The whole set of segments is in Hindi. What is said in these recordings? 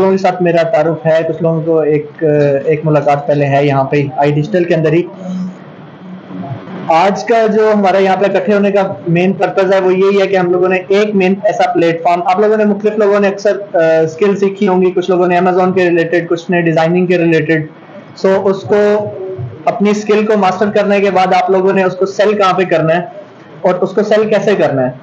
लोगों के साथ मेरा तारुफ है, कुछ लोगों को एक मुलाकात पहले है यहाँ पे आई डिजिटल के अंदर ही। आज का जो हमारा यहाँ पे इकट्ठे होने का मेन पर्पज है वो यही है कि हम लोगों ने एक मेन ऐसा प्लेटफॉर्म, आप लोगों ने मुख्तलिफ लोगों ने अक्सर स्किल सीखी होंगी, कुछ लोगों ने अमेजोन के रिलेटेड, कुछ ने डिजाइनिंग के रिलेटेड। सो उसको अपनी स्किल को मास्टर करने के बाद आप लोगों ने उसको सेल कहाँ पे करना है और उसको सेल कैसे करना है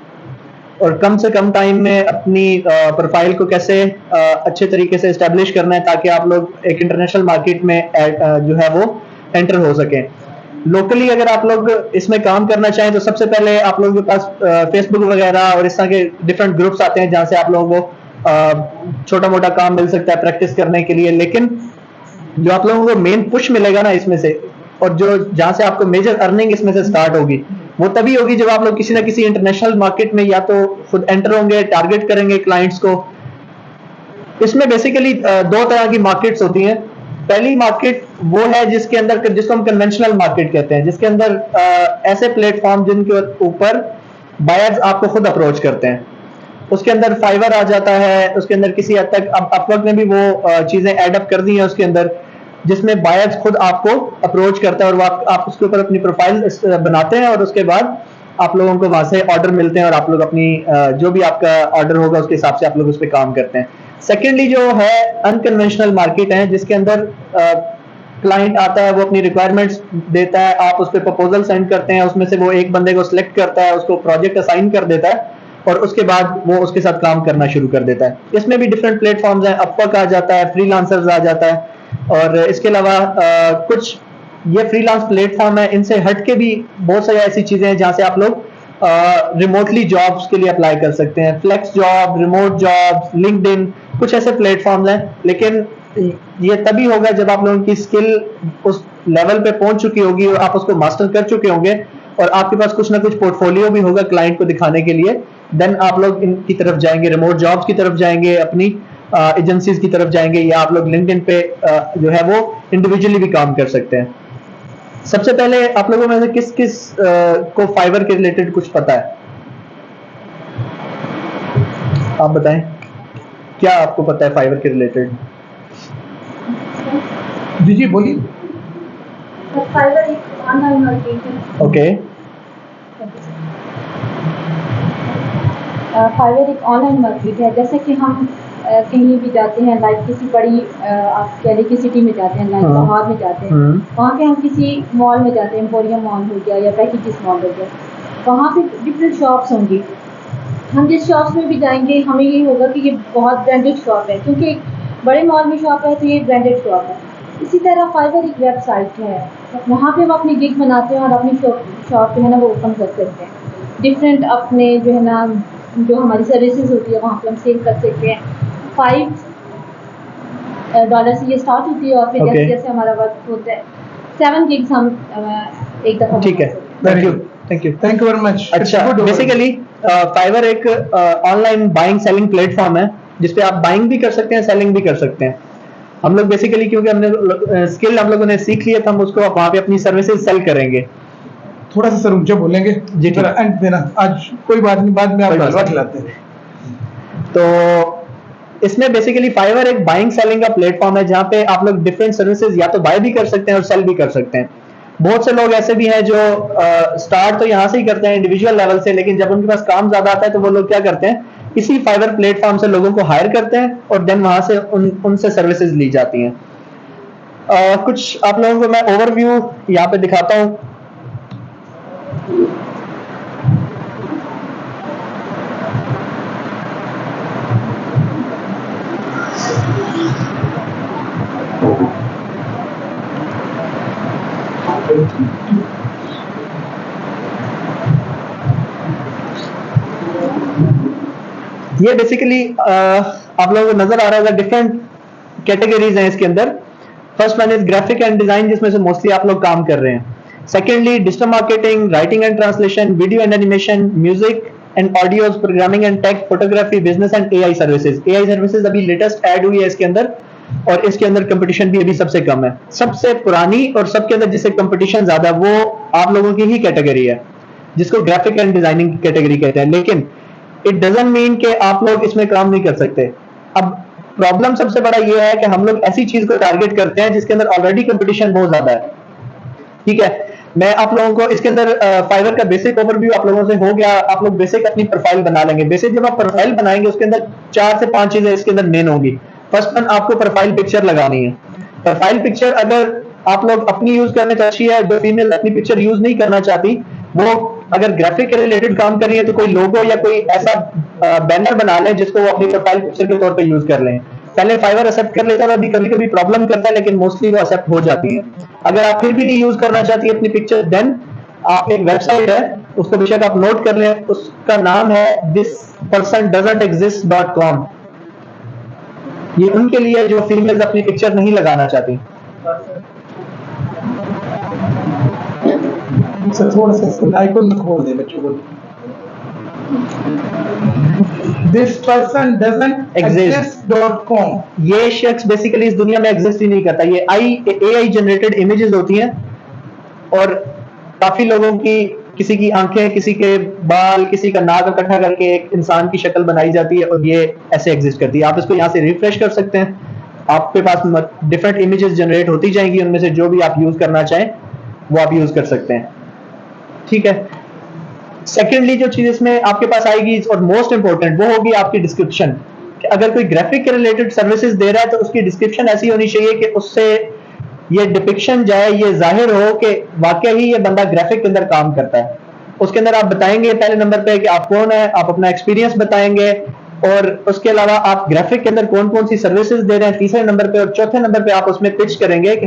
और कम से कम टाइम में अपनी प्रोफाइल को कैसे अच्छे तरीके से इस्टेब्लिश करना है ताकि आप लोग एक इंटरनेशनल मार्केट में जो है वो एंटर हो सकें। लोकली अगर आप लोग इसमें काम करना चाहें तो सबसे पहले आप लोगों के पास फेसबुक वगैरह और इस तरह के डिफरेंट ग्रुप्स आते हैं जहां से आप लोगों को छोटा मोटा काम मिल सकता है प्रैक्टिस करने के लिए। लेकिन जो आप लोगों को मेन पुश मिलेगा ना इसमें से, और जो जहां से आपको मेजर अर्निंग इसमें से स्टार्ट होगी, वो तभी होगी जब आप लोग किसी ना किसी इंटरनेशनल मार्केट में या तो खुद एंटर होंगे, टारगेट करेंगे क्लाइंट्स को। इसमें बेसिकली दो तरह की मार्केट्स होती हैं। पहली मार्केट वो है जिसके अंदर, जिसको हम कन्वेंशनल मार्केट कहते हैं, जिसके अंदर ऐसे प्लेटफॉर्म जिनके ऊपर बायर्स आपको खुद अप्रोच करते हैं। उसके अंदर फाइवर आ जाता है, उसके अंदर किसी हद तक अब अपवर्क ने भी वो चीजें एड अप कर दी हैं उसके अंदर, जिसमें बायर्स खुद आपको अप्रोच करता है और आप उसके ऊपर अपनी प्रोफाइल बनाते हैं और उसके बाद आप लोगों को वहां से ऑर्डर मिलते हैं और आप लोग अपनी जो भी आपका ऑर्डर होगा उसके हिसाब से आप लोग उस पर काम करते हैं। सेकेंडली जो है अनकन्वेंशनल मार्केट है, जिसके अंदर क्लाइंट आता है, वो अपनी रिक्वायरमेंट्स देता है, आप उस पर प्रपोजल सेंड करते हैं, उसमें से वो एक बंदे को सिलेक्ट करता है, उसको प्रोजेक्ट असाइन कर देता है और उसके बाद वो उसके साथ काम करना शुरू कर देता है। इसमें भी डिफरेंट प्लेटफॉर्म्स हैं, अपवर्क आ जाता है, फ्रीलांसर्स आ जाता है, और इसके अलावा कुछ ये फ्रीलांस प्लेटफॉर्म है, इनसे हट के भी बहुत सारी ऐसी चीजें हैं जहां से आप लोग रिमोटली जॉब्स के लिए अप्लाई कर सकते हैं। Flex job, remote jobs, LinkedIn, कुछ ऐसे प्लेटफॉर्म्स हैं। लेकिन ये तभी होगा जब आप लोगों की स्किल उस लेवल पे पहुंच चुकी होगी और आप उसको मास्टर कर चुके होंगे और आपके पास कुछ ना कुछ पोर्टफोलियो भी होगा क्लाइंट को दिखाने के लिए। देन आप लोग इनकी तरफ जाएंगे, रिमोट जॉब्स की तरफ जाएंगे, अपनी एजेंसीज की तरफ जाएंगे, या आप लोग लिंक्डइन पे जो है वो इंडिविजुअली भी काम कर सकते हैं। सबसे पहले आप लोगों में से किस किस को फाइवर के रिलेटेड कुछ पता है? आप बताएं, क्या आपको पता है फाइवर के रिलेटेड? जी जी बोलिए। फाइवर एक ऑनलाइन मार्केट है। ओके। फाइवर एक ऑनलाइन मार्केट है। जैसे कि हम कहीं भी जाते हैं, लाइक किसी बड़ी आप कह लीजिए सिटी में जाते हैं, लाइक लाहौर में जाते हैं, वहाँ पे हम किसी मॉल में जाते हैं, एम्पोरियम मॉल हो गया या पैकेजेस मॉल हो गया, वहाँ पे डिफरेंट शॉप्स होंगी। हम जिस शॉप्स में भी जाएंगे हमें ये होगा कि ये बहुत ब्रांडेड शॉप है, क्योंकि एक बड़े मॉल में शॉप है तो ये ब्रांडेड शॉप है। इसी तरह फाइवर एक वेबसाइट है, वहाँ पे हम अपनी गिग बनाते हैं और अपनी शॉप जो है ना वो ओपन कर सकते हैं। डिफरेंट अपने जो है ना जो हमारी सर्विसेज होती है वहाँ पे हम सेल कर सकते हैं। $5 से ये स्टार्ट होती है और फिर जैसे जैसे हमारा वर्क होता है 7 गिग्स हम एक दफ़ा। ठीक है, थैंक यू वेरी मच। अच्छा, बेसिकली फाइवर एक ऑनलाइन बाइंग सेलिंग प्लेटफॉर्म है जिसपे आप बाइंग भी कर सकते हैं, सेलिंग भी कर सकते हैं। हम लोग बेसिकली क्योंकि हमने स्किल हम लोगों ने सीख लिया था, हम उसको वहाँ पे अपनी सर्विसेज सेल करेंगे। थोड़ा सा सर ऊंचा बोलेंगे जी, एंड देना आज कोई बात नहीं, बाद में आप हलवा खिलाते हैं। तो इसमें बेसिकली फाइवर एक बाइंग सेलिंग का प्लेटफॉर्म है जहाँ पे आप लोग डिफरेंट सर्विसेज या तो बाय भी कर सकते हैं और सेल भी कर सकते हैं। बहुत से लोग ऐसे भी हैं जो स्टार्ट तो यहाँ से ही करते हैं इंडिविजुअल लेवल से, लेकिन जब उनके पास काम ज्यादा आता है तो वो लोग क्या करते हैं, इसी फाइवर प्लेटफॉर्म से लोगों को हायर करते हैं और देन वहां से उनसे सर्विसेज ली जाती हैं। कुछ आप लोगों को मैं ओवरव्यू यहाँ पे दिखाता हूँ। ये बेसिकली आप लोगों को नजर आ रहा है, डिफरेंट कैटेगरीज हैं इसके अंदर। First one is graphic and design, जिसमें से मोस्टली आप लोग काम कर रहे हैं। Secondly digital marketing, writing and translation, video and animation, music and audios, programming and tech, photography, business and AI services. AI services अभी लेटेस्ट ऐड हुई है इसके अंदर और इसके अंदर कंपटीशन भी अभी सबसे कम है। सबसे पुरानी और सबके अंदर जिससे कंपटीशन ज्यादा है वो आप लोगों की ही कैटेगरी है, जिसको ग्राफिक एंड डिजाइनिंग की कैटेगरी कहते हैं। लेकिन इट डजंट मीन कि आप लोग इसमें काम नहीं कर सकते। अब प्रॉब्लम सबसे बड़ा ये है कि हम लोग ऐसी चीज को टारगेट करते हैं जिसके अंदर ऑलरेडी कंपटीशन बहुत ज्यादा है। ठीक है, मैं आप लोगों को इसके अंदर फाइवर का बेसिक ओवरव्यू आप लोगों से हो गया। आप लोग बेसिक अपनी प्रोफाइल बना लेंगे। बेसिक जब आप प्रोफाइल बनाएंगे उसके अंदर 4 से 5 चीजें इसके अंदर मेन होंगी। फर्स्ट वन, आपको प्रोफाइल पिक्चर लगानी है। प्रोफाइल पिक्चर अगर आप लोग अपनी यूज करने तो अच्छी है, जो फीमेल अपनी पिक्चर यूज नहीं करना चाहती वो अगर ग्राफिक के रिलेटेड काम कर रही है तो कोई लोगो या कोई ऐसा बैनर बना लें जिसको वो अपनी प्रोफाइल पिक्चर के तौर पे यूज कर लें। पहले फाइवर एक्सेप्ट कर लेता था, अभी कभी कभी प्रॉब्लम करता है, लेकिन मोस्टली वो एक्सेप्ट हो जाती है। अगर आप फिर भी नहीं यूज करना चाहती अपनी पिक्चर, देन आप एक वेबसाइट है, उसको बेशक आप नोट कर लें, उसका नाम है thispersondoesn'texist.com। ये उनके लिए जो फीमेल्स अपनी पिक्चर नहीं लगाना चाहती। सर थोड़ा सा आइकन खोल दे बच्चों को। This person doesn't exist.com। ये शख्स बेसिकली इस दुनिया में एग्जिस्ट ही नहीं करता। ये AI जनरेटेड इमेजेस होती हैं और काफी लोगों की, किसी की आंखें, किसी के बाल, किसी का नाक इकट्ठा करके एक इंसान की शक्ल बनाई जाती है और ये ऐसे एग्जिस्ट करती है। आप इसको यहाँ से रिफ्रेश कर सकते हैं, आपके पास डिफरेंट इमेजेस जनरेट होती जाएंगी, उनमें से जो भी आप यूज करना चाहें वो आप यूज कर सकते हैं। ठीक है, सेकेंडली जो चीज इसमें आपके पास आएगी और मोस्ट इंपॉर्टेंट वो होगी आपकी डिस्क्रिप्शन। अगर कोई ग्राफिक के रिलेटेड सर्विसेज दे रहा है तो उसकी डिस्क्रिप्शन ऐसी होनी चाहिए कि उससे ये डिपिक्शन जाए, ये जाहिर हो कि वाकई ही ये बंदा ग्राफिक के अंदर काम करता है। उसके अंदर आप बताएंगे पहले नंबर पे कि आप कौन है, आप अपना एक्सपीरियंस बताएंगे और उसके अलावा आप ग्राफिक के अंदर कौन कौन सी सर्विसेज दे रहे हैं तीसरे नंबर पे, और चौथे नंबर पे आप उसमें पिच करेंगे कि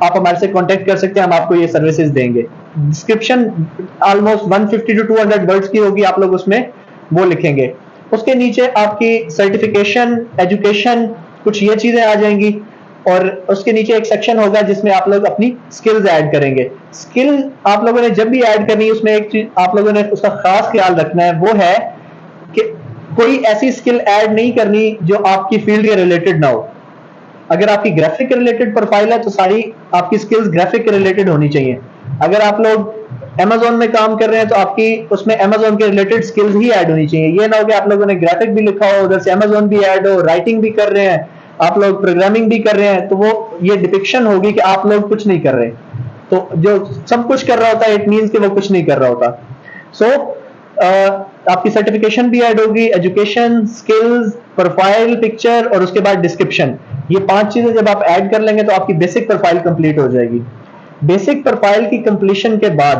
आप हमारे से कांटेक्ट कर सकते हैं, हम आपको ये सर्विसेज देंगे। डिस्क्रिप्शन ऑलमोस्ट 150 to 200 वर्ड्स की होगी, आप लोग उसमें वो लिखेंगे। उसके नीचे आपकी सर्टिफिकेशन, एजुकेशन, कुछ ये चीजें आ जाएंगी और उसके नीचे एक सेक्शन होगा जिसमें आप लोग अपनी स्किल्स ऐड करेंगे। स्किल आप लोगों ने जब भी ऐड करनी है उसमें एक चीज आप लोगों ने उसका खास ख्याल रखना है, वो है कि कोई ऐसी स्किल ऐड नहीं करनी जो आपकी फील्ड के रिलेटेड ना हो। अगर आपकी ग्राफिक के रिलेटेड प्रोफाइल है तो सारी आपकी स्किल्स ग्राफिक के रिलेटेड होनी चाहिए। अगर आप लोग Amazon में काम कर रहे हैं तो आपकी उसमें Amazon के रिलेटेड स्किल्स ही ऐड होनी चाहिए। ये ना हो कि आप लोगों ने ग्राफिक भी लिखा हो, उधर से Amazon भी ऐड हो, राइटिंग भी कर रहे हैं, आप लोग प्रोग्रामिंग भी कर रहे हैं, तो वो ये डिपिक्शन होगी कि आप लोग कुछ नहीं कर रहे। तो जो सब कुछ कर रहा होता है इट मीन्स कि वो कुछ नहीं कर रहा होता। सो आपकी सर्टिफिकेशन भी ऐड होगी, एजुकेशन, स्किल्स, प्रोफाइल पिक्चर और उसके बाद डिस्क्रिप्शन। ये 5 चीजें जब आप ऐड कर लेंगे तो आपकी बेसिक प्रोफाइल कंप्लीट हो जाएगी। बेसिक प्रोफाइल की कंप्लीशन के बाद